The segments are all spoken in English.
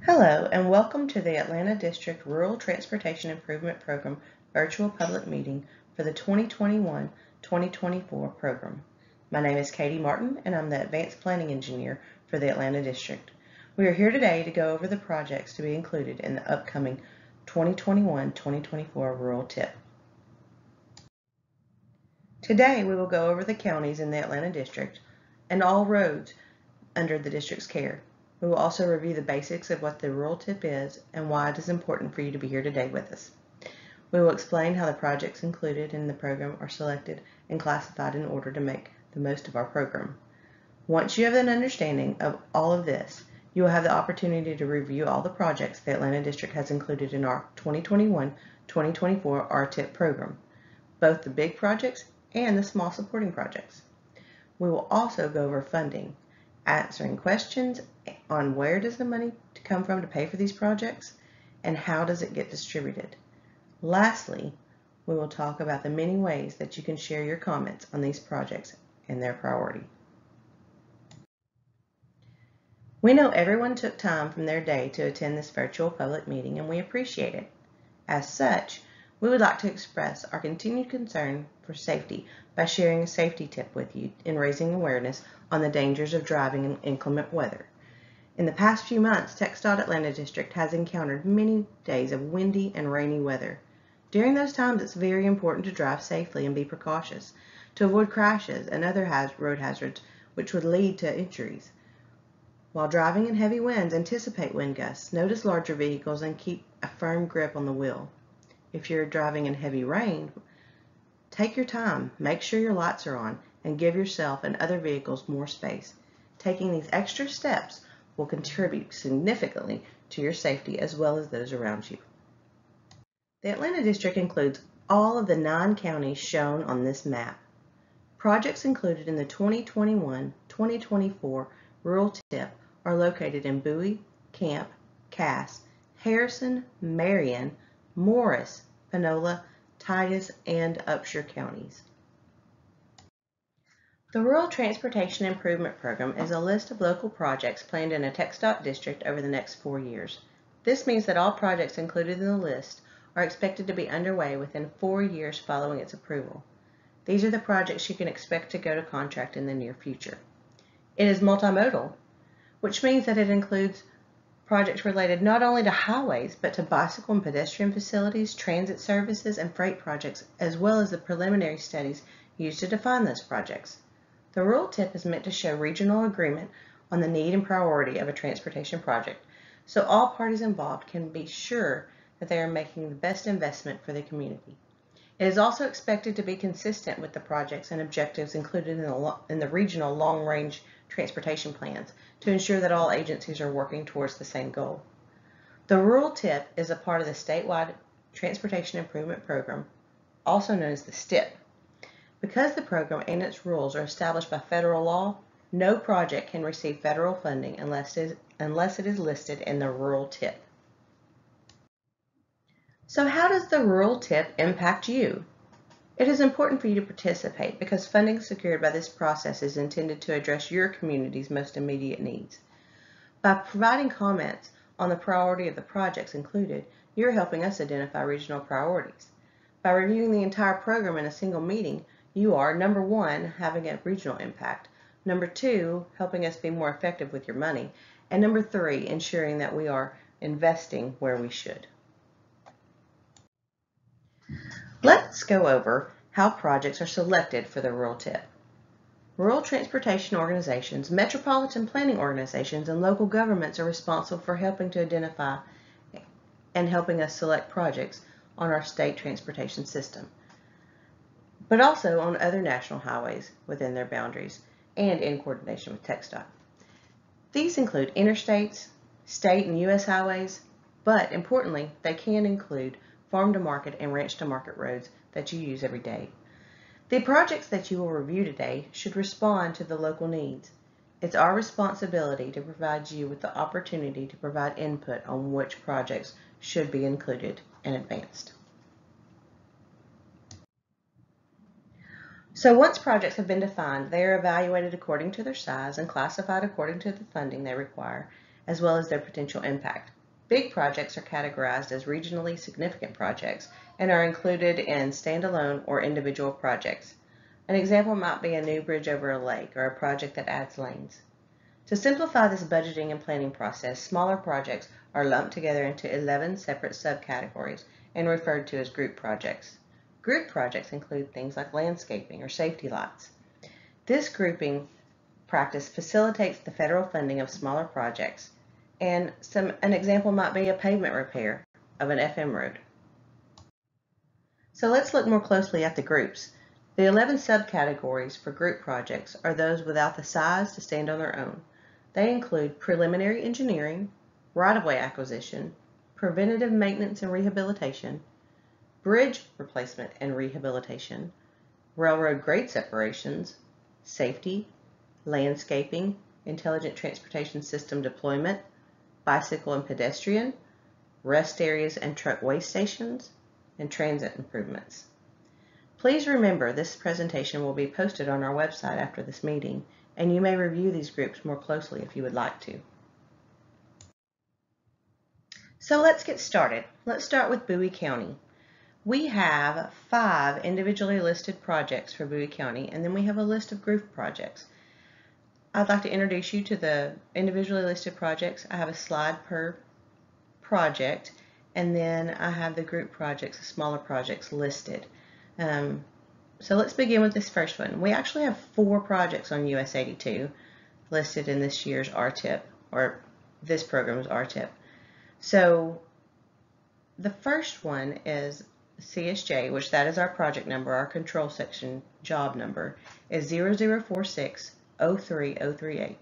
Hello and welcome to the Atlanta District Rural Transportation Improvement Program virtual public meeting for the 2021-2024 program. My name is Katie Martin and I'm the Advanced Planning Engineer for the Atlanta District. We are here today to go over the projects to be included in the upcoming 2021-2024 rural tip. Today we will go over the counties in the Atlanta District and all roads under the district's care. We will also review the basics of what the rural tip is and why it is important for you to be here today with us. We will explain how the projects included in the program are selected and classified in order to make the most of our program. Once you have an understanding of all of this, you will have the opportunity to review all the projects the Atlanta District has included in our 2021-2024 RTIP program, both the big projects and the small supporting projects. We will also go over funding, answering questions on where does the money come from to pay for these projects and how does it get distributed. Lastly, we will talk about the many ways that you can share your comments on these projects and their priority. We know everyone took time from their day to attend this virtual public meeting and we appreciate it. As such, we would like to express our continued concern for safety by sharing a safety tip with you in raising awareness on the dangers of driving in inclement weather. In the past few months, TxDOT Atlanta District has encountered many days of windy and rainy weather. During those times, it's very important to drive safely and be precautious to avoid crashes and other road hazards which would lead to injuries. While driving in heavy winds, anticipate wind gusts, notice larger vehicles, and keep a firm grip on the wheel. If you're driving in heavy rain, take your time, make sure your lights are on, and give yourself and other vehicles more space. Taking these extra steps will contribute significantly to your safety as well as those around you. The Atlanta District includes all of the 9 counties shown on this map. Projects included in the 2021-2024 rural tip are located in Bowie, Camp, Cass, Harrison, Marion, Morris, Panola, Titus, and Upshur counties. The Rural Transportation Improvement Program is a list of local projects planned in a TxDOT district over the next 4 years. This means that all projects included in the list are expected to be underway within 4 years following its approval. These are the projects you can expect to go to contract in the near future. It is multimodal, which means that it includes projects related not only to highways, but to bicycle and pedestrian facilities, transit services, and freight projects, as well as the preliminary studies used to define those projects. The rural tip is meant to show regional agreement on the need and priority of a transportation project, so all parties involved can be sure that they are making the best investment for the community. It is also expected to be consistent with the projects and objectives included in the regional long-range transportation plans to ensure that all agencies are working towards the same goal. The rural tip is a part of the statewide Transportation Improvement Program, also known as the STIP. Because the program and its rules are established by federal law, no project can receive federal funding unless it is listed in the rural tip. So how does the rural tip impact you? It is important for you to participate because funding secured by this process is intended to address your community's most immediate needs. By providing comments on the priority of the projects included, you're helping us identify regional priorities. By reviewing the entire program in a single meeting, you are, number 1, having a regional impact, number 2, helping us be more effective with your money, and number 3, ensuring that we are investing where we should. Let's go over how projects are selected for the rural tip. Rural transportation organizations, metropolitan planning organizations, and local governments are responsible for helping to identify and helping us select projects on our state transportation system, but also on other national highways within their boundaries and in coordination with TxDOT. These include interstates, state and U.S. highways, but importantly, they can include farm-to-market and ranch-to-market roads that you use every day. The projects that you will review today should respond to the local needs. It's our responsibility to provide you with the opportunity to provide input on which projects should be included and advanced. So once projects have been defined, they are evaluated according to their size and classified according to the funding they require, as well as their potential impact. Big projects are categorized as regionally significant projects and are included in standalone or individual projects. An example might be a new bridge over a lake or a project that adds lanes. To simplify this budgeting and planning process, smaller projects are lumped together into 11 separate subcategories and referred to as group projects. Group projects include things like landscaping or safety lights. This grouping practice facilitates the federal funding of smaller projects, and an example might be a pavement repair of an FM road. So let's look more closely at the groups. The 11 subcategories for group projects are those without the size to stand on their own. They include preliminary engineering, right-of-way acquisition, preventative maintenance and rehabilitation, bridge replacement and rehabilitation, railroad grade separations, safety, landscaping, intelligent transportation system deployment, bicycle and pedestrian, rest areas and truck waste stations, and transit improvements. Please remember this presentation will be posted on our website after this meeting, and you may review these groups more closely if you would like to. So let's get started. Let's start with Bowie County. We have 5 individually listed projects for Bowie County, and then we have a list of group projects. I'd like to introduce you to the individually listed projects. I have a slide per project, and then I have the group projects, the smaller projects listed. So let's begin with this first one. We actually have 4 projects on US 82 listed in this year's RTIP, or this program's RTIP. So the first one is CSJ, which that is our project number. Our control section job number is 0046-03038.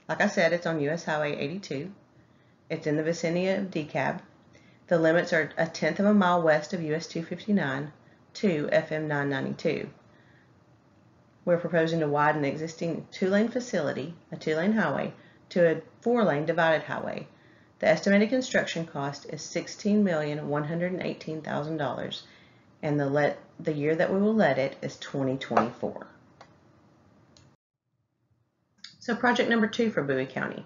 Like I said, it's on US Highway 82. It's in the vicinity of DeKalb. The limits are 1/10 of a mile west of US 259 to FM 992. We're proposing to widen the existing 2-lane facility, a 2-lane highway, to a 4-lane divided highway. The estimated construction cost is $16,118,000, and the year that we will let it is 2024. So project number 2 for Bowie County.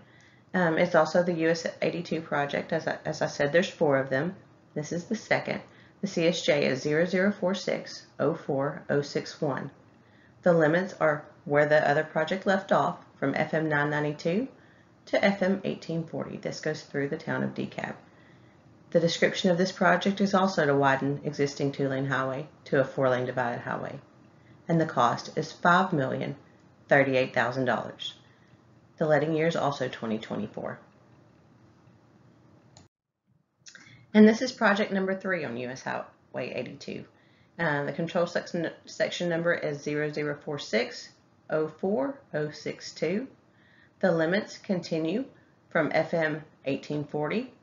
It's also the US 82 project. As I said, there's 4 of them. This is the second. The CSJ is 0046-04061. The limits are where the other project left off, from FM 992 to FM 1840. This goes through the town of DeKalb. The description of this project is also to widen existing 2-lane highway to a 4-lane divided highway, and the cost is $5,038,000. The letting year is also 2024. And this is project number 3 on US Highway 82. The control section number is 0046-04062. The limits continue from FM 1840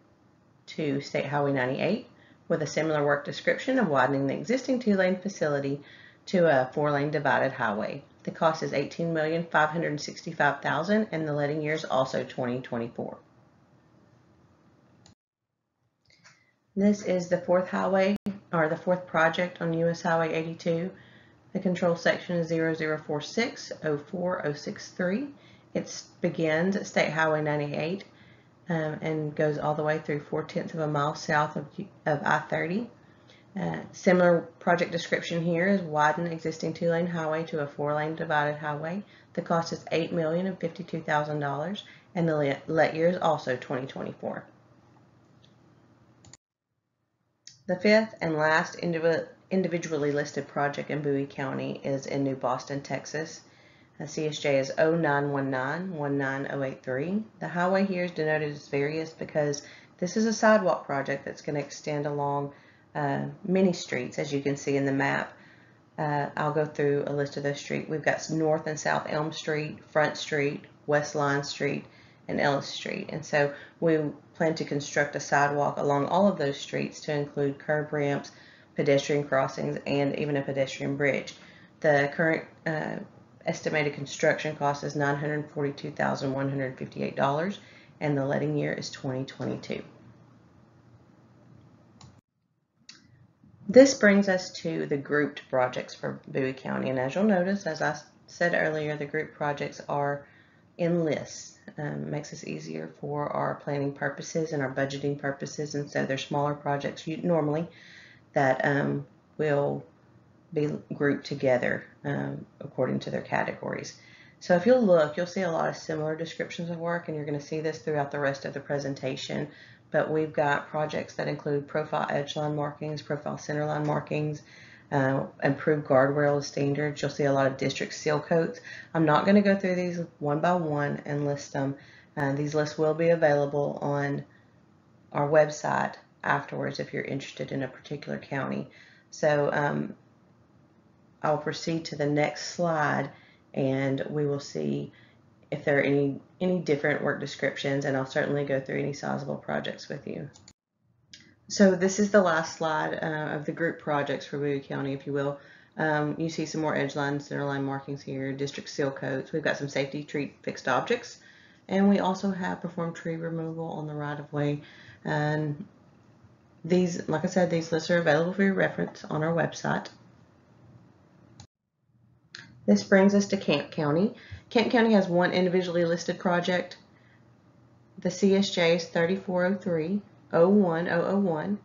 to State Highway 98, with a similar work description of widening the existing 2-lane facility to a 4-lane divided highway. The cost is $18,565,000, and the letting year is also 2024. This is the 4th highway, or the 4th project on US Highway 82. The control section is 0046-04063. It begins at State Highway 98 and goes all the way through 4/10 of a mile south of I-30. Similar project description here is widen existing 2-lane highway to a 4-lane divided highway. The cost is $8,052,000, and the let year is also 2024. The 5th and last individually listed project in Bowie County is in New Boston, Texas. The CSJ is 0919-19083. The highway here is denoted as various because this is a sidewalk project that's going to extend along many streets, as you can see in the map. I'll go through a list of those streets. We've got North and South Elm Street, Front Street, West Line Street, and Ellis Street. And so we plan to construct a sidewalk along all of those streets to include curb ramps, pedestrian crossings, and even a pedestrian bridge. The current estimated construction cost is $942,158, and the letting year is 2022. This brings us to the grouped projects for Bowie County, and as you'll notice, as I said earlier, the group projects are in lists. makes us easier for our planning purposes and our budgeting purposes. And so they're smaller projects normally that will be grouped together according to their categories. So if you'll look, you'll see a lot of similar descriptions of work, and you're going to see this throughout the rest of the presentation. But we've got projects that include profile edge line markings, profile center line markings, improved guardrail standards. You'll see a lot of district seal coats. I'm not going to go through these one by one and list them. These lists will be available on our website afterwards if you're interested in a particular county. So I'll proceed to the next slide, and we will see if there are any different work descriptions, and I'll certainly go through any sizable projects with you. So this is the last slide of the group projects for Bowie County, if you will. You see some more edge line, center line markings here, district seal coats. We've got some safety tree fixed objects, and we also have performed tree removal on the right-of-way. And these, like I said, these lists are available for your reference on our website. This brings us to Camp County. Camp County has one individually listed project. The CSJ is 3403-01001.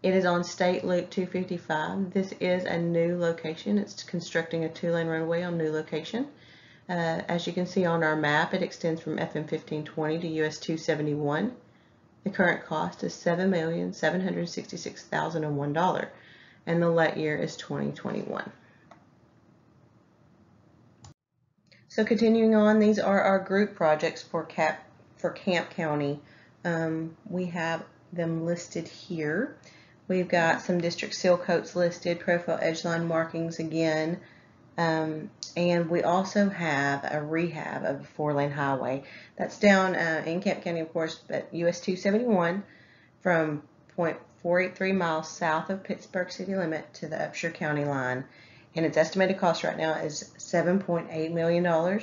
It is on State Loop 255. This is a new location. It's constructing a 2-lane roadway on new location. As you can see on our map, it extends from FM 1520 to US 271. The current cost is $7,766,001, and the let year is 2021. So continuing on, these are our group projects for Camp County. We have them listed here. We've got some district seal coats listed, profile edge line markings again, and we also have a rehab of a 4-lane highway. That's down in Camp County, of course, but US 271 from 0.483 miles south of Pittsburgh city limit to the Upshur County line. And its estimated cost right now is $7.8 million, or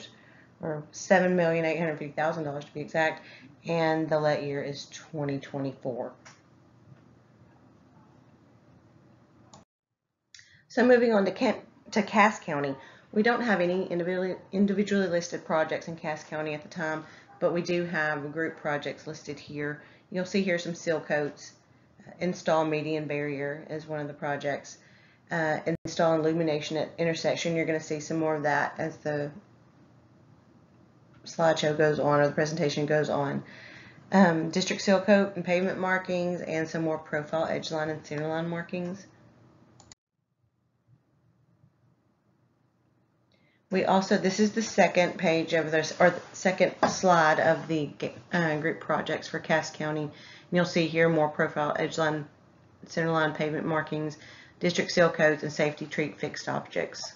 $7,850,000 to be exact, and the let year is 2024. So moving on to Cass County, we don't have any individually listed projects in Cass County at the time, but we do have group projects listed here. You'll see here some seal coats. Install median barrier is one of the projects. Install illumination at intersection. You're going to see some more of that as the slideshow goes on, or the presentation goes on. District seal coat and pavement markings, and some more profile edge line and center line markings. We also, this is the second page of this, or the second slide of the group projects for Cass County. And you'll see here more profile edge line, center line pavement markings, district seal codes, and safety tree fixed objects.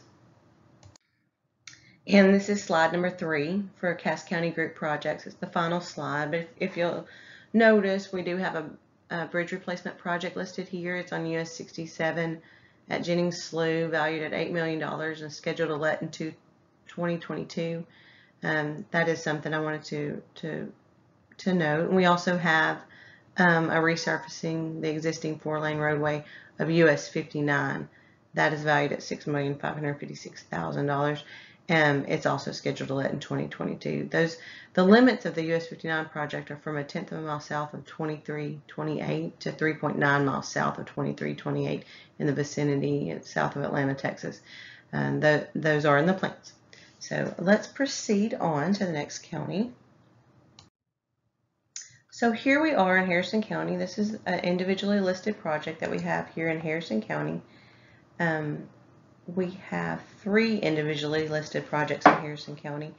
And this is slide number 3 for Cass County group projects. It's the final slide, but if you'll notice, we do have a bridge replacement project listed here. It's on US 67 at Jennings Slough, valued at $8 million and scheduled to let in 2022. That is something I wanted to note. And we also have a resurfacing the existing 4-lane roadway of US 59. That is valued at $6,556,000. It's also scheduled to let in 2022. The limits of the US 59 project are from 1/10 of a mile south of 2328 to 3.9 miles south of 2328 in the vicinity south of Atlanta, Texas. And those are in the plans. So let's proceed on to the next county. So here we are in Harrison County. This is an individually listed project that we have here in Harrison County. We have 3 individually listed projects in Harrison County.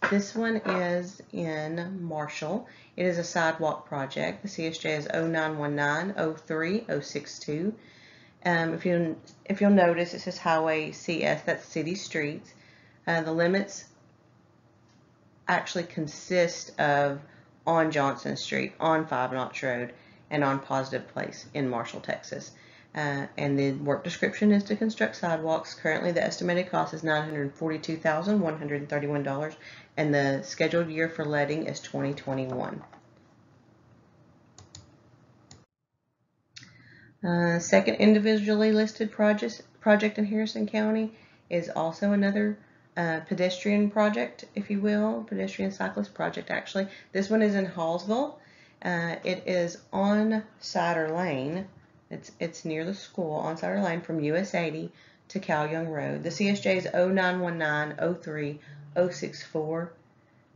This one is in Marshall. It is a sidewalk project. The CSJ is 0919-03-062. If you'll notice, it says Highway CS, that's city streets. The limits actually consist of on Johnson Street, on 5 Notch Road, and on Positive Place in Marshall, Texas. And the work description is to construct sidewalks. Currently, the estimated cost is $942,131, and the scheduled year for letting is 2021. Second individually listed project in Harrison County is also another pedestrian project, if you will, pedestrian cyclist project actually. This one is in Hallsville. It is on Cider Lane. It's near the school on Cider Lane from US 80 to Cal Young Road. The CSJ is 0919-03-064.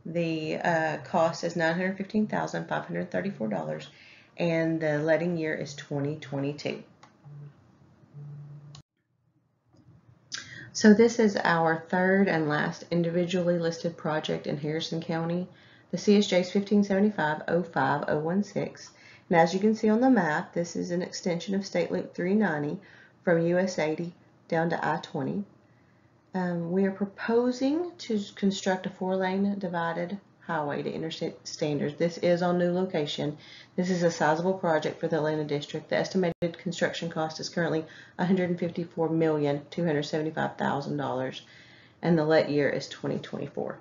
The cost is $915,534, and the letting year is 2022. So this is our third and last individually listed project in Harrison County. The CSJ is 1575-05016. And as you can see on the map, this is an extension of State Loop 390 from US 80 down to I-20. We are proposing to construct a 4-lane divided highway to interstate standards. This is on new location. This is a sizable project for the Atlanta district. The estimated construction cost is currently $154,275,000, and the let year is 2024.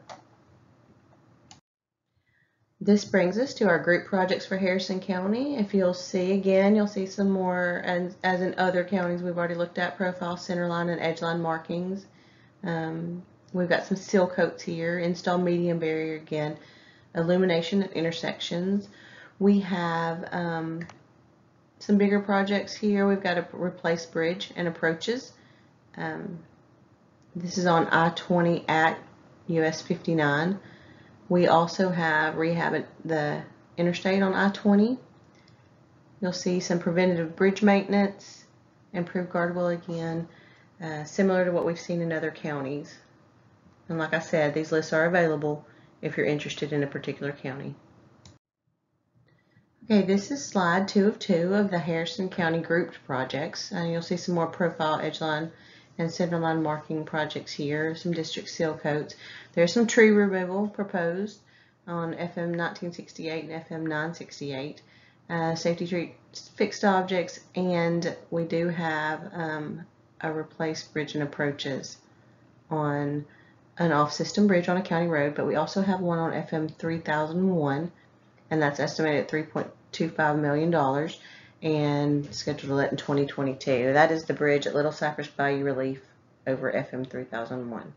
This brings us to our group projects for Harrison County. If you'll see again, you'll see some more, and as in other counties we've already looked at, profile, centerline, and edgeline markings. We've got some seal coats here, install median barrier again, illumination at intersections. We have some bigger projects here. We've got a replace bridge and approaches. This is on I-20 at US 59. We also have rehab at the interstate on I-20. You'll see some preventative bridge maintenance, improved guardrail again, similar to what we've seen in other counties. And like I said, these lists are available if you're interested in a particular county. Okay, this is slide 2 of 2 of the Harrison County grouped projects. You'll see some more profile, edgeline, and centerline marking projects here, some district seal coats. There's some tree removal proposed on FM 1968 and FM 968, safety tree fixed objects, and we do have a replaced bridge and approaches on an off-system bridge on a county road, but we also have one on FM 3001, and that's estimated at $3.25 million. And scheduled to let in 2022. That is the bridge at Little Cypress Bayou Relief over FM 3001.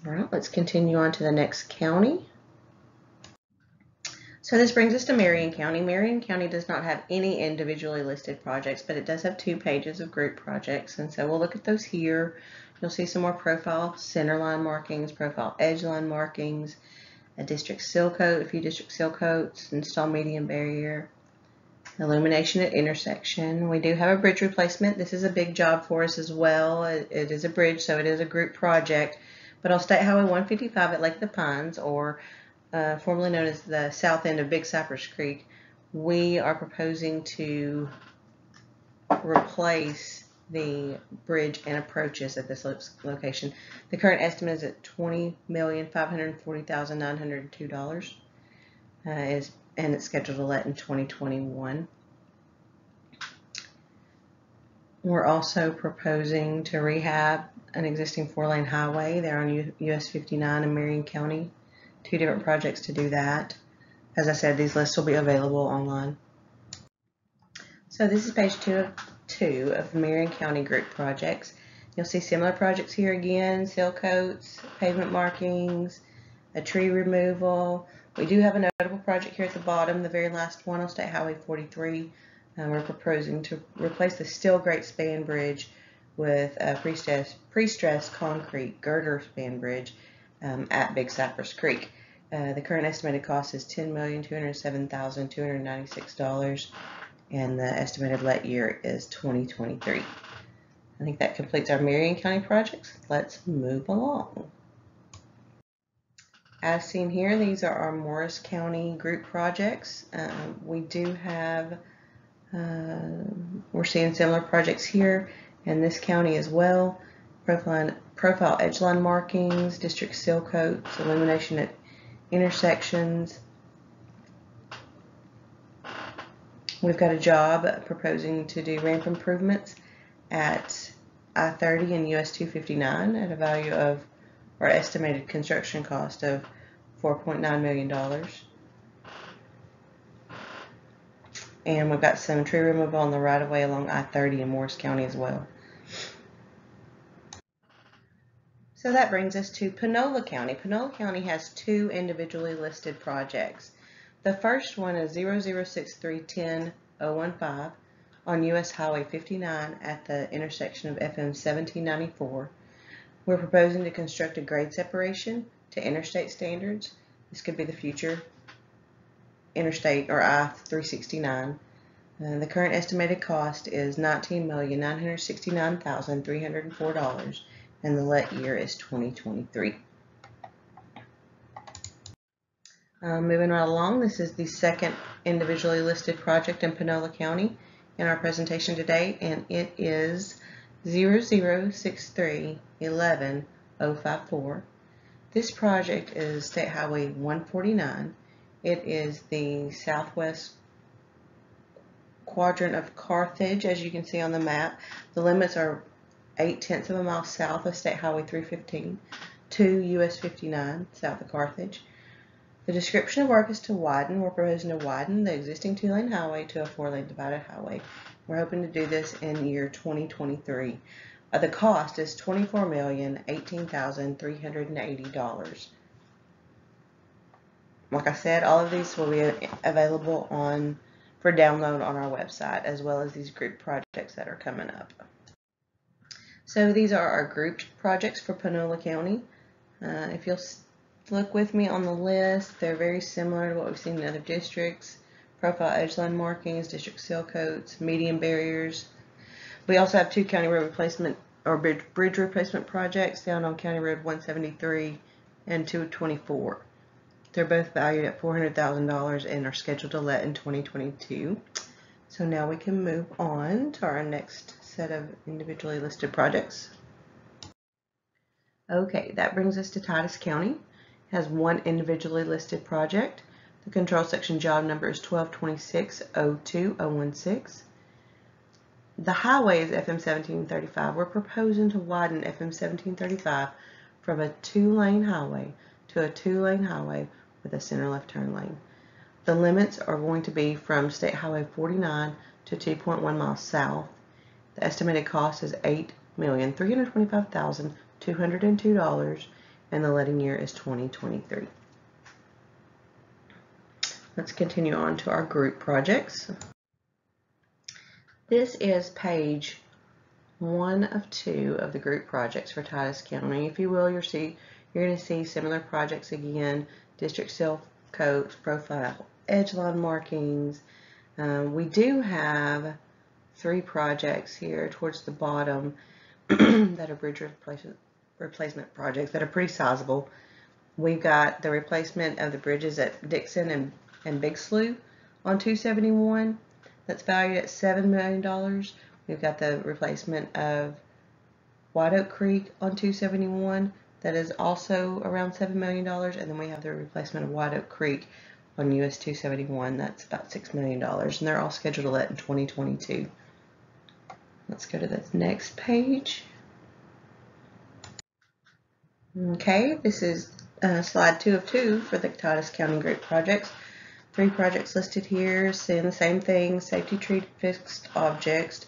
All right, let's continue on to the next county. So this brings us to Marion County. Marion County does not have any individually listed projects, but it does have 2 pages of group projects, and so we'll look at those here. You'll see some more profile centerline markings, profile edgeline markings, a district seal coat, a few district seal coats, install median barrier, illumination at intersection. We do have a bridge replacement. This is a big job for us as well. It is a bridge, so it is a group project. But on State Highway 155 at Lake of the Pines, or formerly known as the south end of Big Cypress Creek, we are proposing to replace the bridge and approaches at this location. The current estimate is at $20,540,902. And it's scheduled to let in 2021. We're also proposing to rehab an existing 4-lane highway there on US 59 in Marion County. 2 different projects to do that. As I said, these lists will be available online. So this is page 2 of 2 of the Marion County group projects. You'll see similar projects here again, seal coats, pavement markings, a tree removal. We do have a notable project here at the bottom, the very last one on State Highway 43. We're proposing to replace the steel grate span bridge with a pre-stressed concrete girder span bridge at Big Cypress Creek. The current estimated cost is $10,207,296, and the estimated let year is 2023. I think that completes our Marion County projects. Let's move along. As seen here, these are our Morris County group projects. We do have, we're seeing similar projects here in this county as well. Profile edgeline markings, district seal coats, illumination at intersections. We've got a job proposing to do ramp improvements at I-30 and US 259 at a value of, or estimated construction cost of, $4.9 million. And we've got some tree removal on the right of way along I-30 in Morris County as well. So that brings us to Panola County. Panola County has two individually listed projects. The first one is 006310015 on US Highway 59 at the intersection of FM 1794. We're proposing to construct a grade separation to interstate standards. This could be the future interstate or I-369. The current estimated cost is $19,969,304, and the let year is 2023. Moving right along, this is the second individually listed project in Panola County in our presentation today, and it is 006311054. This project is State Highway 149. It is the southwest quadrant of Carthage, as you can see on the map. The limits are 0.8 of a mile south of State Highway 315 to US 59 south of Carthage. The description of work is to widen. We're proposing to widen the existing 2-lane highway to a 4-lane divided highway. We're hoping to do this in year 2023. The cost is $24,018,380. Like I said, all of these will be available for download on our website, as well as these group projects that are coming up. So these are our grouped projects for Panola County. If you'll look with me on the list, they're very similar to what we've seen in other districts. Profile edgeline markings, district seal coats, median barriers. We also have 2 county road replacement or bridge replacement projects down on County Road 173 and 224. They're both valued at $400,000 and are scheduled to let in 2022. So now we can move on to our next set of individually listed projects. Okay, that brings us to Titus County. It has one individually listed project. The control section job number is 122602016. The highway is FM 1735. We're proposing to widen FM 1735 from a 2-lane highway to a 2-lane highway with a center left turn lane. The limits are going to be from State Highway 49 to 2.1 miles south. The estimated cost is $8,325,202, and the letting year is 2023. Let's continue on to our group projects. This is page 1 of 2 of the group projects for Titus County. If you will, you're going to see similar projects again: district seal coats, profile edgeline markings. We do have 3 projects here towards the bottom that are bridge replacement projects that are pretty sizable. We've got the replacement of the bridges at Dixon and Big Slough on 271. That's valued at $7 million. We've got the replacement of White Oak Creek on 271. That is also around $7 million. And then we have the replacement of White Oak Creek on US 271. That's about $6 million. And they're all scheduled to let in 2022. Let's go to the next page. Okay, this is slide 2 of 2 for the Titus County group projects. 3 projects listed here, saying the same thing: safety tree fixed objects,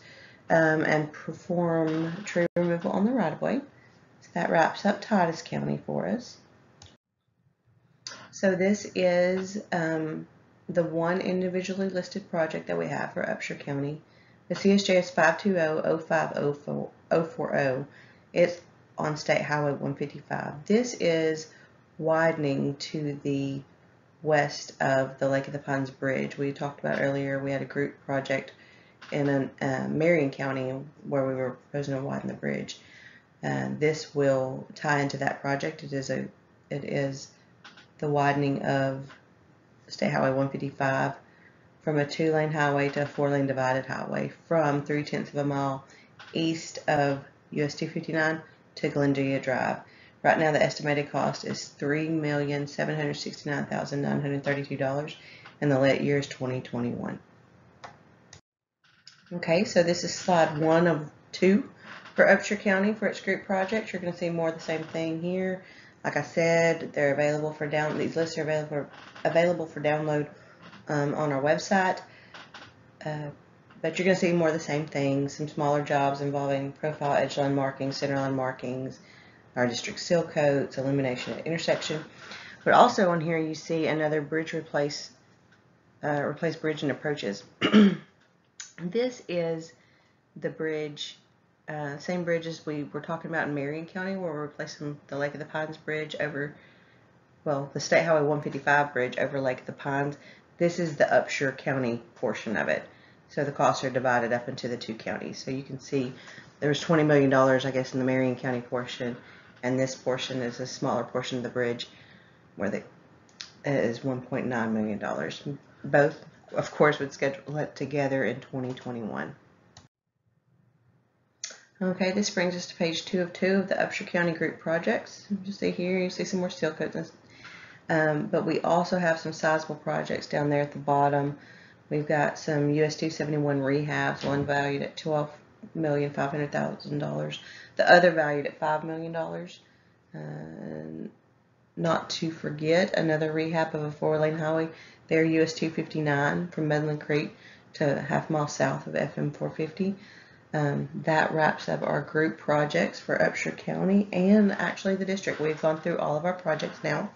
and perform tree removal on the right-of-way. So that wraps up Titus County for us. So this is the one individually listed project that we have for Upshur County. The CSJ is 520-05040. It's on State Highway 155. This is widening to the west of the Lake of the Pines Bridge. We talked about earlier, we had a group project in Marion County where we were proposing to widen the bridge. This will tie into that project. It is the widening of State Highway 155 from a 2-lane highway to a 4-lane divided highway from 0.3 of a mile east of US 259 to Glendia Drive. Right now, the estimated cost is $3,769,932, and the let year is 2021. Okay, so this is slide 1 of 2 for Upshur County for its group projects. You're going to see more of the same thing here. Like I said, they're available for download. These lists are available for download on our website. But you're going to see more of the same things. Some smaller jobs involving profile edgeline markings, centerline markings, our district seal coats, elimination at intersection. But also on here you see another bridge replace bridge and approaches. This is the bridge, same bridge as we were talking about in Marion County, where we're replacing the Lake of the Pines bridge over, well, the State Highway 155 bridge over Lake of the Pines. This is the Upshur County portion of it. So the costs are divided up into the two counties. So you can see there was $20 million, I guess, in the Marion County portion, and this portion is a smaller portion of the bridge, where it is $1.9 million. Both, of course, would schedule it together in 2021. Okay, this brings us to page 2 of 2 of the Upshur County group projects. You see here, you see some more seal coats. But we also have some sizable projects down there at the bottom. We've got some US 271 rehabs, one valued at $12,500,000, the other valued at $5 million. Not to forget, another rehab of a 4-lane highway there, US 259 from Medlin Creek to half mile south of FM 450. That wraps up our group projects for Upshur County and actually the district. We've gone through all of our projects now.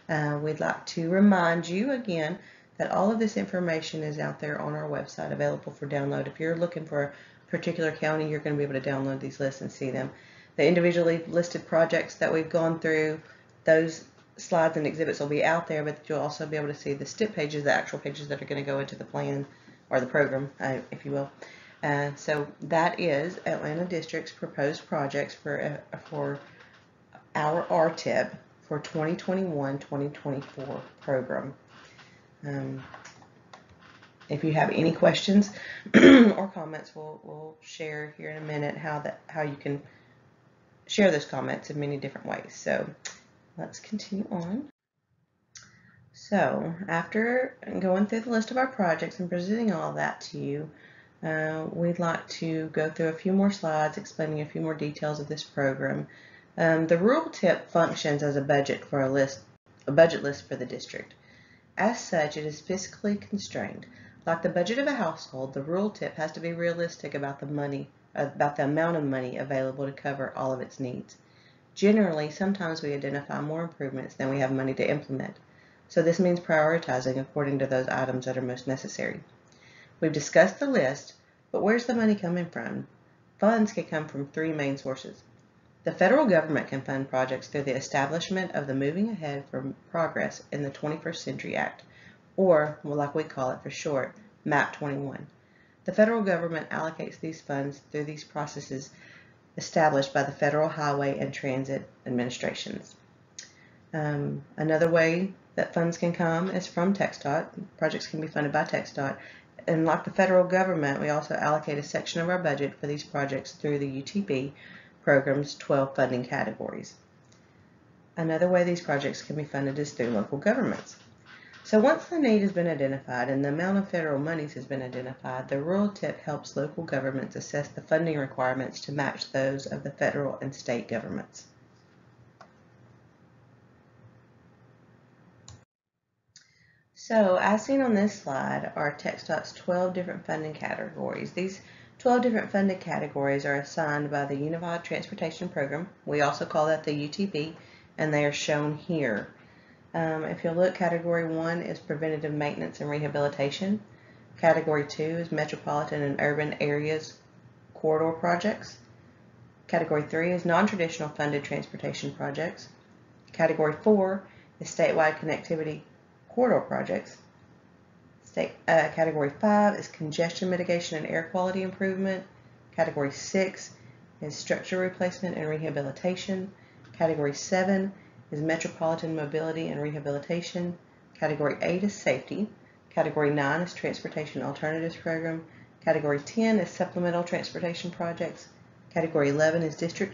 We'd like to remind you again that all of this information is out there on our website, available for download. If you're looking for a particular county, you're going to be able to download these lists and see them. The individually listed projects that we've gone through, those slides and exhibits will be out there, but you'll also be able to see the STIP pages, the actual pages that are going to go into the plan or the program, if you will. So that is Atlanta District's proposed projects for our RTIP for 2021-2024 program. If you have any questions or comments, we'll share here in a minute how you can share those comments in many different ways. So let's continue on. So after going through the list of our projects and presenting all of that to you, we'd like to go through a few more slides explaining a few more details of this program. The rural tip functions as a budget for a budget list for the district. As such, it is fiscally constrained. Like the budget of a household, the rural tip has to be realistic about the amount of money available to cover all of its needs. Generally, sometimes we identify more improvements than we have money to implement. So this means prioritizing according to those items that are most necessary. We've discussed the list, but where's the money coming from? Funds can come from 3 main sources. The federal government can fund projects through the establishment of the Moving Ahead for Progress in the 21st Century Act, or, well, like we call it for short, MAP 21. The federal government allocates these funds through these processes established by the Federal Highway and Transit Administrations. Another way that funds can come is from TxDOT. Projects can be funded by TxDOT. And like the federal government, we also allocate a section of our budget for these projects through the UTP program's 12 funding categories. Another way these projects can be funded is through local governments. So once the need has been identified and the amount of federal monies has been identified, the rural tip helps local governments assess the funding requirements to match those of the federal and state governments. So as seen on this slide are TxDOT's 12 different funding categories. These 12 different funding categories are assigned by the Unified Transportation Program. We also call that the UTP, and they are shown here. If you look, Category 1 is Preventative Maintenance and Rehabilitation. Category 2 is Metropolitan and Urban Areas Corridor Projects. Category 3 is Non-Traditional Funded Transportation Projects. Category 4 is Statewide Connectivity Corridor Projects. Category 5 is Congestion Mitigation and Air Quality Improvement. Category 6 is Structure Replacement and Rehabilitation. Category 7 is Metropolitan Mobility and Rehabilitation. Category 8 is Safety. Category 9 is Transportation Alternatives Program. Category 10 is Supplemental Transportation Projects. Category 11 is District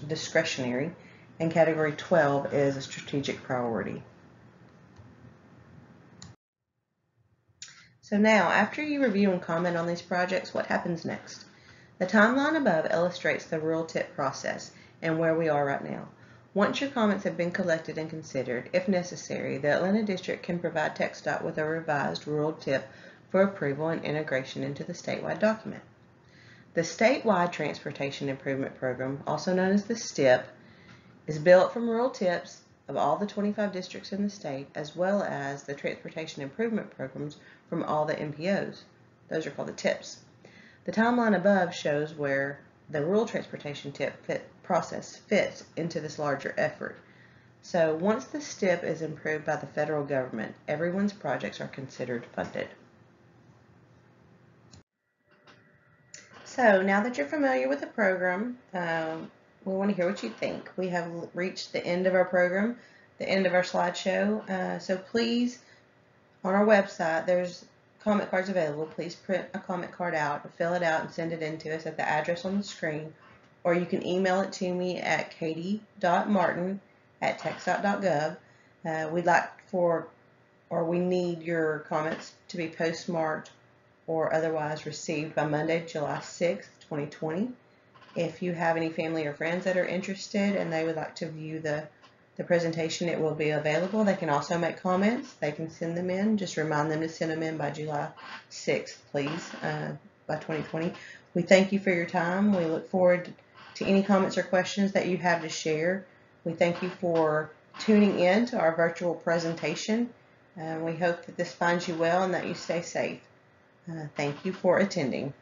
Discretionary. And Category 12 is a Strategic Priority. So now, after you review and comment on these projects, what happens next? The timeline above illustrates the rural tip process and where we are right now. Once your comments have been collected and considered, if necessary, the Atlanta District can provide TxDOT with a revised rural tip for approval and integration into the statewide document. The Statewide Transportation Improvement Program, also known as the STIP, is built from rural tips of all the 25 districts in the state, as well as the transportation improvement programs from all the MPOs. Those are called the tips. The timeline above shows where the rural transportation tip process fits into this larger effort. So once the STIP is approved by the federal government, everyone's projects are considered funded. So now that you're familiar with the program, we want to hear what you think. We have reached the end of our program, the end of our slideshow. So please, on our website, there's comment cards available. Please print a comment card out, fill it out, and send it in to us at the address on the screen. Or you can email it to me at katie.martin@txdot.gov. We need your comments to be postmarked or otherwise received by Monday, July 6th, 2020. If you have any family or friends that are interested and they would like to view the presentation, it will be available. They can also make comments. They can send them in. Just remind them to send them in by July 6th, please, by 2020. We thank you for your time. We look forward to any comments or questions that you have to share. We thank you for tuning in to our virtual presentation. We hope that this finds you well and that you stay safe. Thank you for attending.